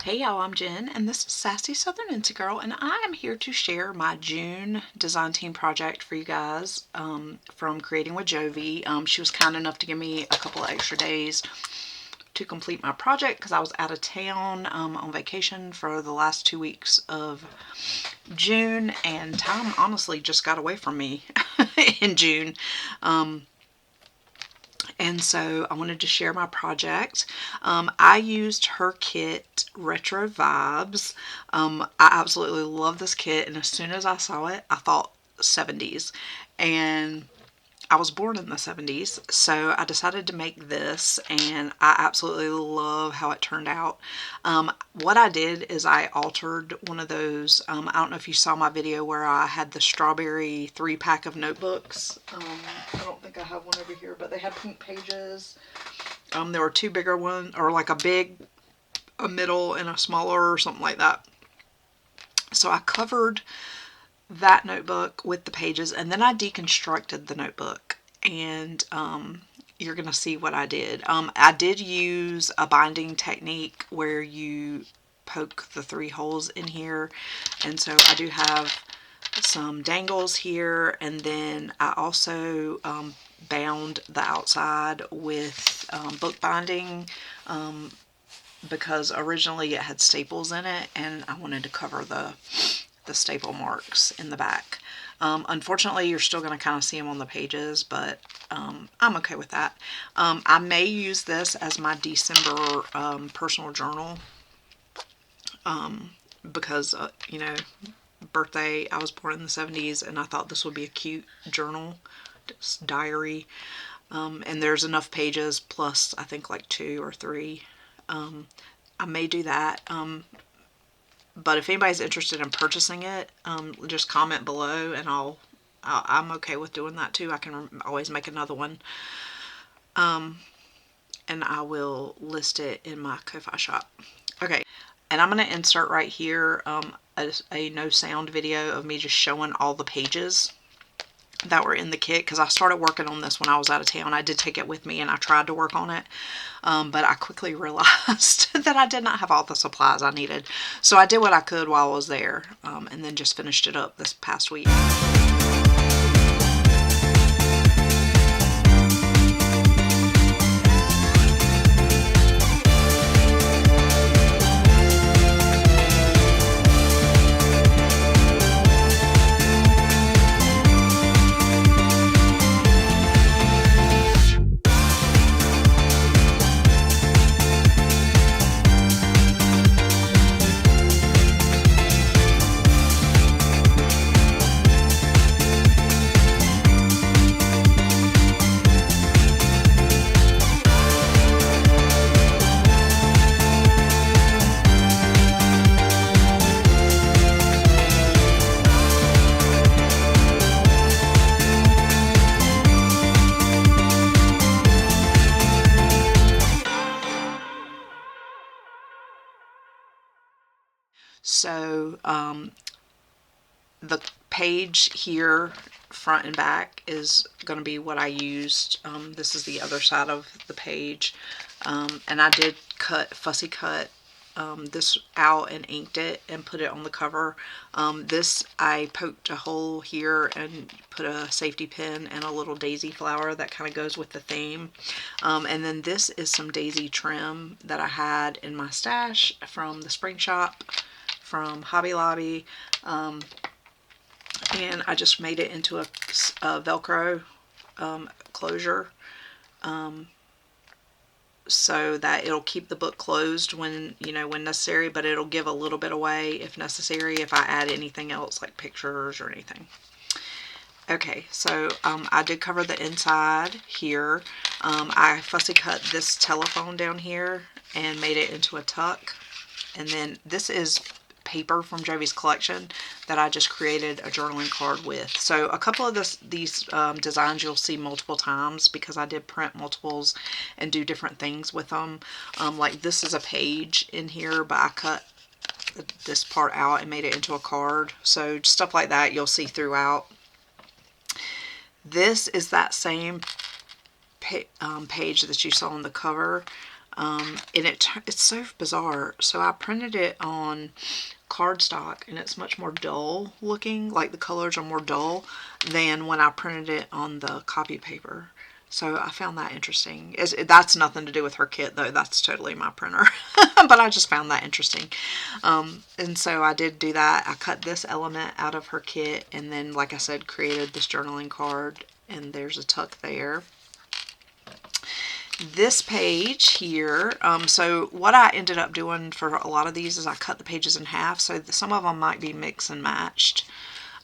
Hey y'all, I'm Jen and this is Sassy Southern Incy Girl, and I am here to share my June design team project for you guys from Creating with Jovi. She was kind enough to give me a couple of extra days to complete my project because I was out of town on vacation for the last 2 weeks of June, and time honestly just got away from me in June. And so I wanted to share my project. I used her kit, Retro Vibes. I absolutely love this kit, and as soon as I saw it, I thought 70s. And I was born in the 70s, so I decided to make this, and I absolutely love how it turned out. What I did is I altered one of those, I don't know if you saw my video where I had the strawberry 3-pack of notebooks. I don't think I have one over here, but they had pink pages. There were 2 bigger ones, or like a middle, and a smaller, or something like that. So I covered that notebook with the pages, and then I deconstructed the notebook, and you're gonna see what I did. I did use a binding technique where you poke the 3 holes in here, and so I do have some dangles here, and then I also bound the outside with book binding because originally it had staples in it, and I wanted to cover the staple marks in the back. Unfortunately, you're still going to kind of see them on the pages, but I'm okay with that. I may use this as my December personal journal because, you know, birthday, I was born in the 70s, and I thought this would be a cute journal, diary. And there's enough pages, plus I think like 2 or 3. I may do that. But if anybody's interested in purchasing it, just comment below, and I'm okay with doing that too. I can always make another one. And I will list it in my Ko-Fi shop. Okay, and I'm going to insert right here a no sound video of me just showing all the pages that were in the kit, because I started working on this when I was out of town. I did take it with me and I tried to work on it, but I quickly realized that I did not have all the supplies I needed. So I did what I could while I was there, and then just finished it up this past week. So the page here, front and back, is going to be what I used. This is the other side of the page, and I did fussy cut this out and inked it and put it on the cover. This, I poked a hole here and put a safety pin and a little daisy flower that kind of goes with the theme. And then this is some daisy trim that I had in my stash from the spring shop from Hobby Lobby, and I just made it into a Velcro closure, so that it'll keep the book closed when necessary, but it'll give a little bit away if necessary if I add anything else like pictures or anything. Okay, so I did cover the inside here. I fussy cut this telephone down here and made it into a tuck, and then this is paper from Jovi's collection that I just created a journaling card with. So a couple of these designs you'll see multiple times because I did print multiples and do different things with them. Like this is a page in here, but I cut this part out and made it into a card. So stuff like that you'll see throughout. This is that same page that you saw on the cover. And it's so bizarre. So I printed it on cardstock, and it's much more dull looking, like the colors are more dull than when I printed it on the copy paper. So I found that interesting. That's nothing to do with her kit though, that's totally my printer. But I just found that interesting. And so I did do that. I cut this element out of her kit, and then, like I said, created this journaling card, and there's a tuck there. This page here, so what I ended up doing for a lot of these is I cut the pages in half, so some of them might be mix and matched.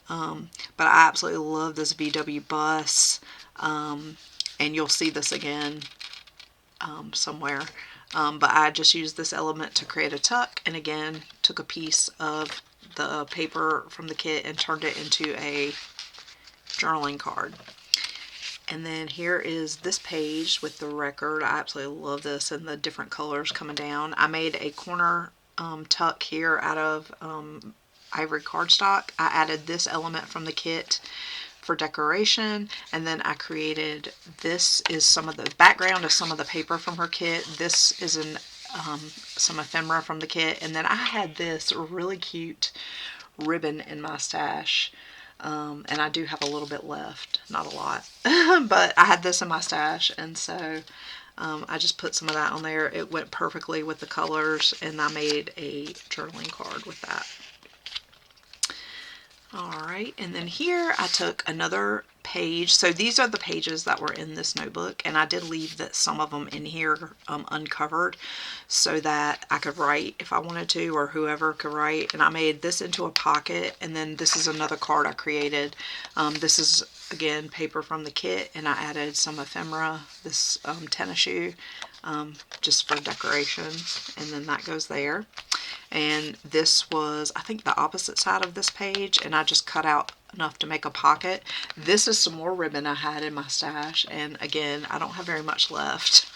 But I absolutely love this VW bus, and you'll see this again somewhere. But I just used this element to create a tuck, and again took a piece of the paper from the kit and turned it into a journaling card. And then here is this page with the record. I absolutely love this, and the different colors coming down. I made a corner tuck here out of ivory cardstock. I added this element from the kit for decoration, and then I created, this is some of the background of some of the paper from her kit. This is some ephemera from the kit, and then I had this really cute ribbon in my stash. And I do have a little bit left, not a lot, but I had this in my stash, and so I just put some of that on there. It went perfectly with the colors, and I made a journaling card with that. Alright, and then here I took another page. So these are the pages that were in this notebook, and I did leave some of them in here uncovered so that I could write if I wanted to, or whoever could write. And I made this into a pocket, and then this is another card I created. This is, again, paper from the kit, and I added some ephemera, this tennis shoe, just for decoration, and then that goes there. And this was, I think, the opposite side of this page, and I just cut out enough to make a pocket. This is some more ribbon I had in my stash, and again, I don't have very much left,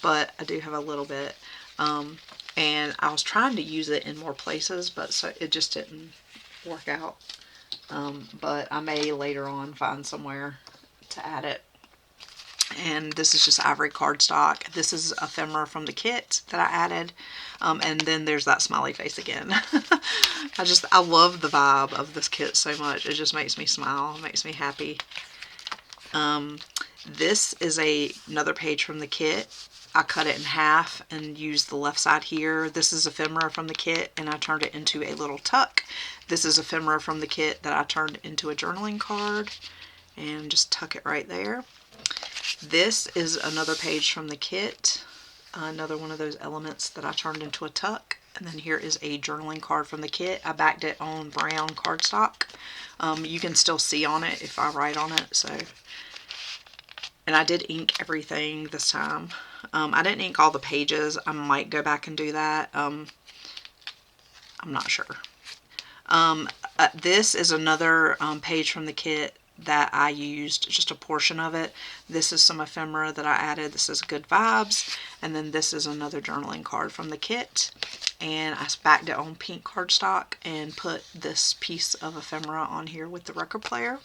but I do have a little bit. And I was trying to use it in more places, but so it just didn't work out. But I may later on find somewhere to add it. And this is just ivory cardstock. This is ephemera from the kit that I added. And then there's that smiley face again. I love the vibe of this kit so much. It just makes me smile. It makes me happy. This is another page from the kit. I cut it in half and used the left side here. This is ephemera from the kit, and I turned it into a little tuck. This is ephemera from the kit that I turned into a journaling card, and just tuck it right there. This is another page from the kit, another one of those elements that I turned into a tuck. And then here is a journaling card from the kit. I backed it on brown cardstock. You can still see on it if I write on it. So, and I did ink everything this time. I didn't ink all the pages. I might go back and do that. I'm not sure. This is another page from the kit that I used just a portion of it. This is some ephemera that I added. This is Good Vibes. And then this is another journaling card from the kit. And I backed it on pink cardstock and put this piece of ephemera on here with the record player.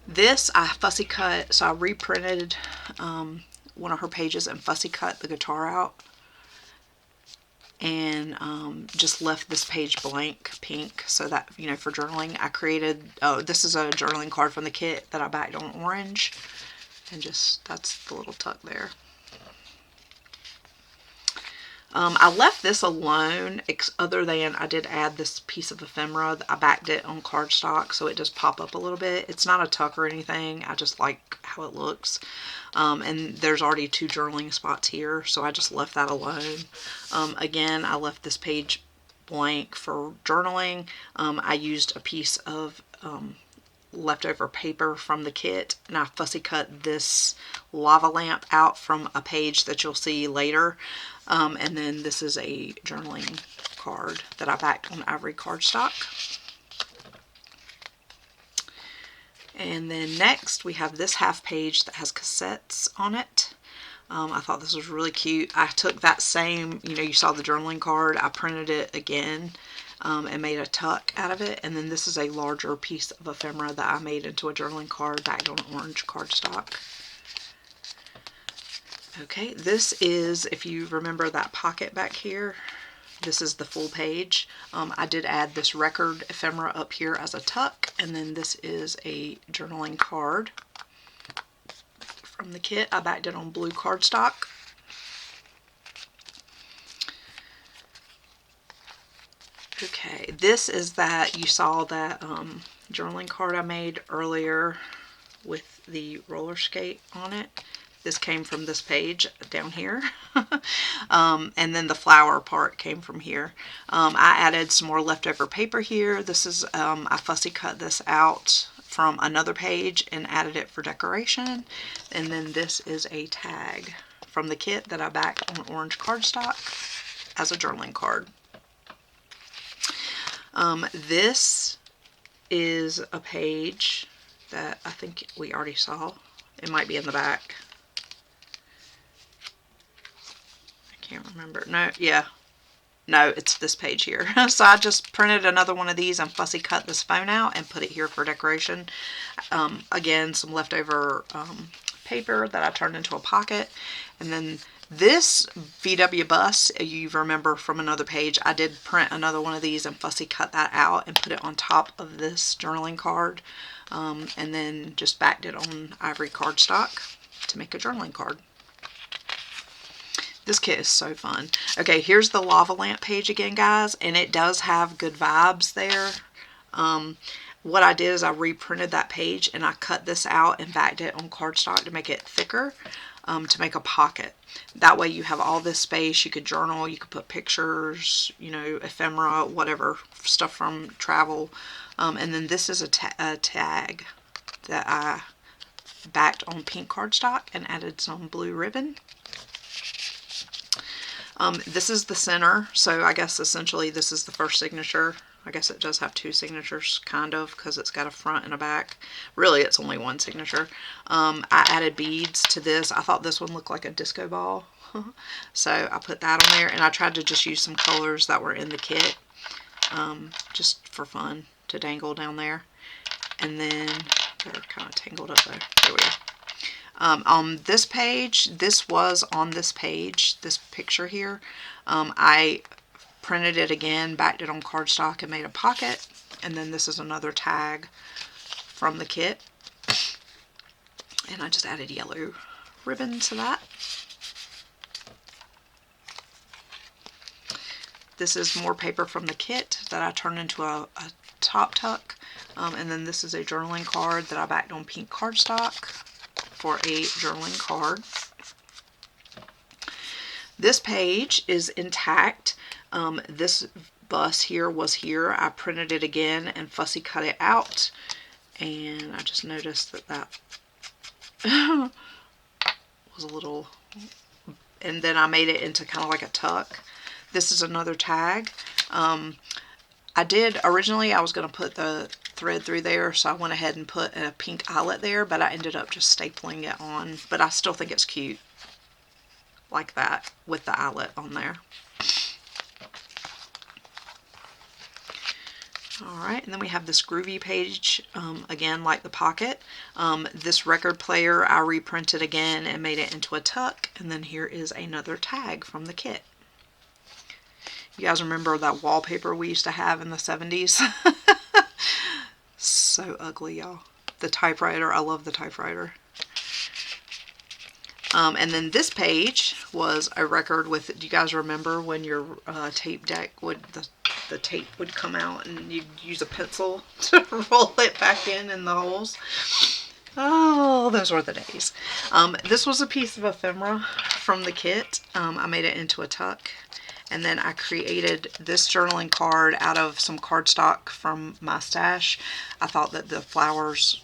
This I fussy cut, so I reprinted one of her pages and fussy cut the guitar out. And just left this page blank pink so that, you know, for journaling I created, this is a journaling card from the kit that I backed on orange, and just, that's the little tuck there. I left this alone, other than I did add this piece of ephemera. I backed it on cardstock so it does pop up a little bit. It's not a tuck or anything. I just like how it looks. And there's already 2 journaling spots here, so I just left that alone. Again, I left this page blank for journaling. I used a piece of leftover paper from the kit, and I fussy cut this lava lamp out from a page that you'll see later. And then this is a journaling card that I backed on ivory cardstock. And then next we have this half page that has cassettes on it. I thought this was really cute. I took that same, you know, you saw the journaling card, I printed it again and made a tuck out of it. And then this is a larger piece of ephemera that I made into a journaling card backed on orange cardstock. Okay, this is, if you remember that pocket back here, this is the full page. I did add this record ephemera up here as a tuck, and then this is a journaling card from the kit. I backed it on blue cardstock. Okay, this is that, you saw that journaling card I made earlier with the roller skate on it. This came from this page down here. And then the flower part came from here. I added some more leftover paper here. This is, I fussy cut this out from another page and added it for decoration. And then this is a tag from the kit that I backed on orange cardstock as a journaling card. This is a page that I think we already saw. It might be in the back. I can't remember. No, yeah. No, it's this page here. So I just printed another one of these and fussy cut this phone out and put it here for decoration. Again, some leftover paper that I turned into a pocket. And then this VW bus, you remember from another page, I did print another one of these and fussy cut that out and put it on top of this journaling card. And then just backed it on ivory cardstock to make a journaling card. This kit is so fun. Okay, here's the lava lamp page again, guys, and it does have good vibes there. What I did is I reprinted that page and I cut this out and backed it on cardstock to make it thicker, to make a pocket. That way you have all this space. You could journal, you could put pictures, you know, ephemera, whatever, stuff from travel. And then this is a tag that I backed on pink cardstock and added some blue ribbon. This is the center, so I guess essentially this is the first signature. I guess it does have two signatures, kind of, because it's got a front and a back. Really, it's only one signature. I added beads to this. I thought this one looked like a disco ball, so I put that on there, and I tried to just use some colors that were in the kit, just for fun, to dangle down there. And then, they're kind of tangled up there. There we go. On this page, this was on this page, this picture here. I printed it again, backed it on cardstock and made a pocket. And then this is another tag from the kit. And I just added yellow ribbon to that. This is more paper from the kit that I turned into a top tuck. And then this is a journaling card that I backed on pink cardstock for a journaling card. This page is intact. This bus here was here. I printed it again and fussy cut it out, and I just noticed that that was a little, and then I made it into kind of like a tuck. This is another tag. I did originally, I was going to put the thread through there, so I went ahead and put a pink eyelet there, but I ended up just stapling it on. But I still think it's cute like that with the eyelet on there. Alright, and then we have this groovy page, again like the pocket. This record player I reprinted again and made it into a tuck, and then here is another tag from the kit. You guys remember that wallpaper we used to have in the 70s? So ugly, y'all. The typewriter, I love the typewriter. And then this page was a record with, do you guys remember when your tape deck would, the tape would come out and you'd use a pencil to roll it back in the holes? Oh, those were the days. This was a piece of ephemera from the kit. I made it into a tuck. And then I created this journaling card out of some cardstock from my stash. I thought that the flowers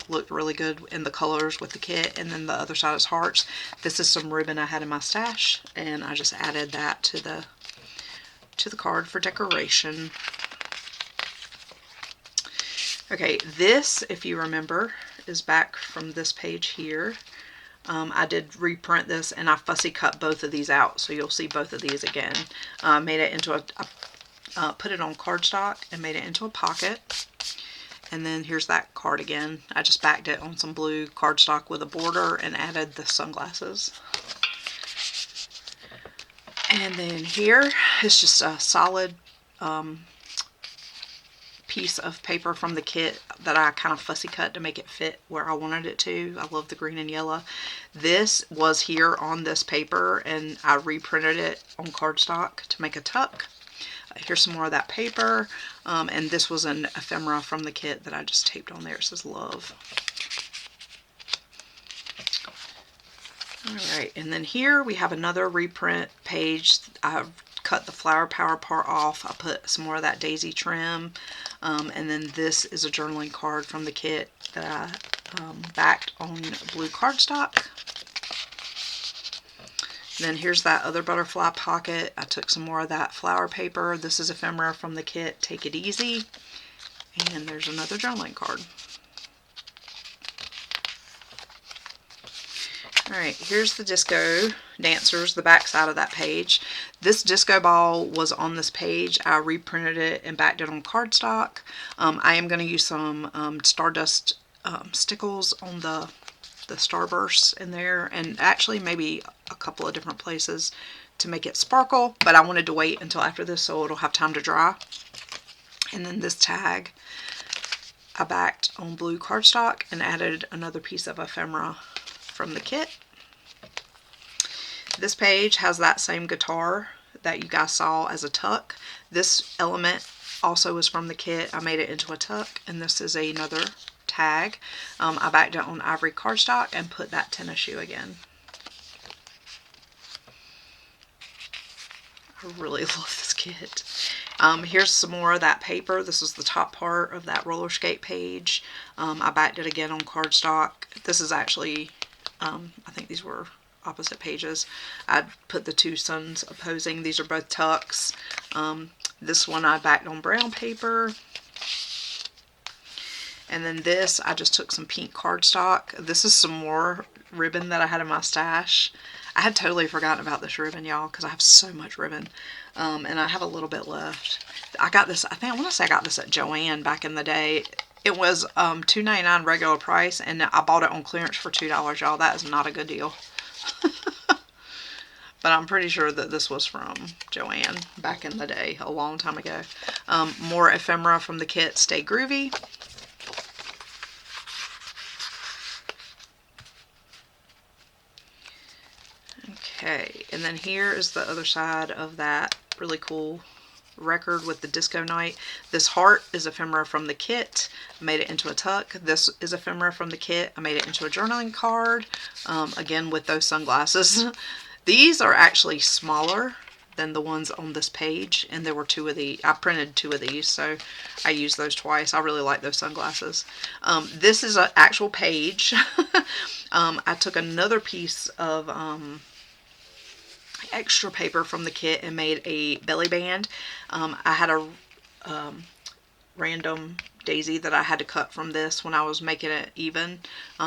looked really good in the colors with the kit. And then the other side is hearts. This is some ribbon I had in my stash, and I just added that to the card for decoration. Okay, this, if you remember, is back from this page here. I did reprint this and I fussy cut both of these out, so you'll see both of these again. Made it into put it on cardstock and made it into a pocket. And then here's that card again. I just backed it on some blue cardstock with a border and added the sunglasses. And then here is just a solid piece of paper from the kit that I kind of fussy cut to make it fit where I wanted it to. I love the green and yellow. This was here on this paper and I reprinted it on cardstock to make a tuck. Here's some more of that paper, and this was an ephemera from the kit that I just taped on there. It says love. Alright, and then here we have another reprint page. I've cut the flower power part off. I put some more of that daisy trim, and then this is a journaling card from the kit that I backed on blue cardstock. And then here's that other butterfly pocket. I took some more of that flower paper. This is ephemera from the kit, Take It Easy. And there's another journaling card. Alright, here's the disco dancers, the back side of that page. This disco ball was on this page. I reprinted it and backed it on cardstock. I am going to use some Stardust stickles on the starbursts in there, and actually maybe a couple of different places to make it sparkle, but I wanted to wait until after this so it'll have time to dry. And then this tag I backed on blue cardstock and added another piece of ephemera from the kit. This page has that same guitar that you guys saw as a tuck. This element also is from the kit. I made it into a tuck, and this is another tag. I backed it on ivory cardstock and put that tennis shoe again. I really love this kit. Here's some more of that paper. This is the top part of that roller skate page. I backed it again on cardstock. This is actually, I think these were opposite pages. I put the two suns opposing. These are both tucks. This one I backed on brown paper. And then this, I just took some pink cardstock. This is some more ribbon that I had in my stash. I had totally forgotten about this ribbon, y'all, because I have so much ribbon. And I have a little bit left. I got this, I want to say I got this at Joann back in the day. It was $2.99 regular price, and I bought it on clearance for $2, y'all. That is not a good deal. But I'm pretty sure that this was from Joann back in the day, a long time ago. More ephemera from the kit, Stay Groovy. Okay, and then here is the other side of that really cool record with the disco night. This heart is ephemera from the kit. I made it into a tuck. This is ephemera from the kit. I made it into a journaling card, again with those sunglasses. These are actually smaller than the ones on this page, and there were two of these. I printed two of these, so I used those twice. I really like those sunglasses. This is an actual page. I took another piece of extra paper from the kit and made a belly band. I had a random daisy that I had to cut from this when I was making it even,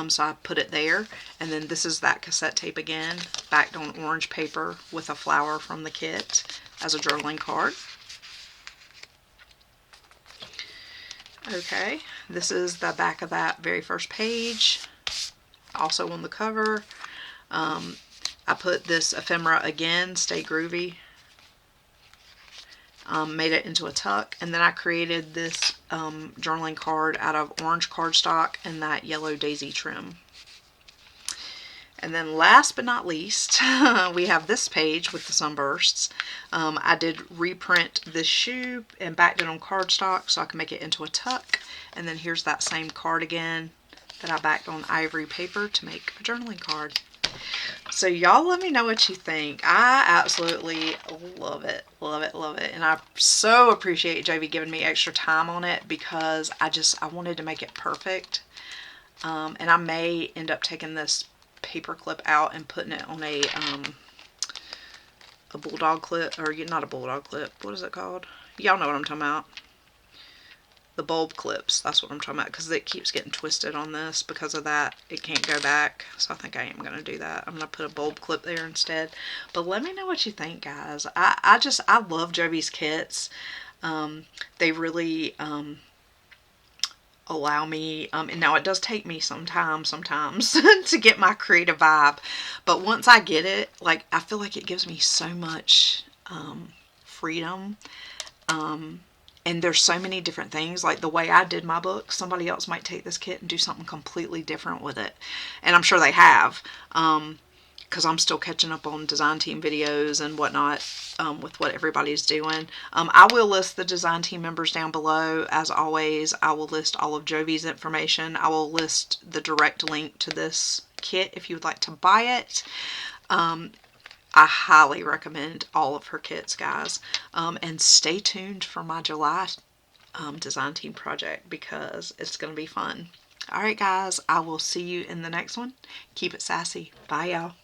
so I put it there. And then this is that cassette tape again, backed on orange paper with a flower from the kit as a journaling card. Okay, this is the back of that very first page, also on the cover. I put this ephemera again, Stay Groovy, made it into a tuck, and then I created this journaling card out of orange cardstock and that yellow daisy trim. And then last but not least, we have this page with the sunbursts. I did reprint this shoe and backed it on cardstock so I can make it into a tuck. And then here's that same card again that I backed on ivory paper to make a journaling card. So y'all let me know what you think. I absolutely love it, love it, love it. And I so appreciate JV giving me extra time on it because I wanted to make it perfect. And I may end up taking this paper clip out and putting it on a bulldog clip, or not a bulldog clip, what is it called? Y'all know what I'm talking about. The bulb clips, that's what I'm talking about, because it keeps getting twisted on this. Because of that, it can't go back, so I think I am going to do that. I'm going to put a bulb clip there instead. But let me know what you think, guys. I love Jovi's kits. They really allow me, and now it does take me some time sometimes to get my creative vibe, but once I get it, like, I feel like it gives me so much freedom. And there's so many different things. Like the way I did my book, somebody else might take this kit and do something completely different with it. And I'm sure they have, because I'm still catching up on design team videos and whatnot, with what everybody's doing. I will list the design team members down below. As always, I will list all of Jovi's information. I will list the direct link to this kit if you would like to buy it. I highly recommend all of her kits, guys. And stay tuned for my July design team project, because it's going to be fun. All right, guys, I will see you in the next one. Keep it sassy. Bye, y'all.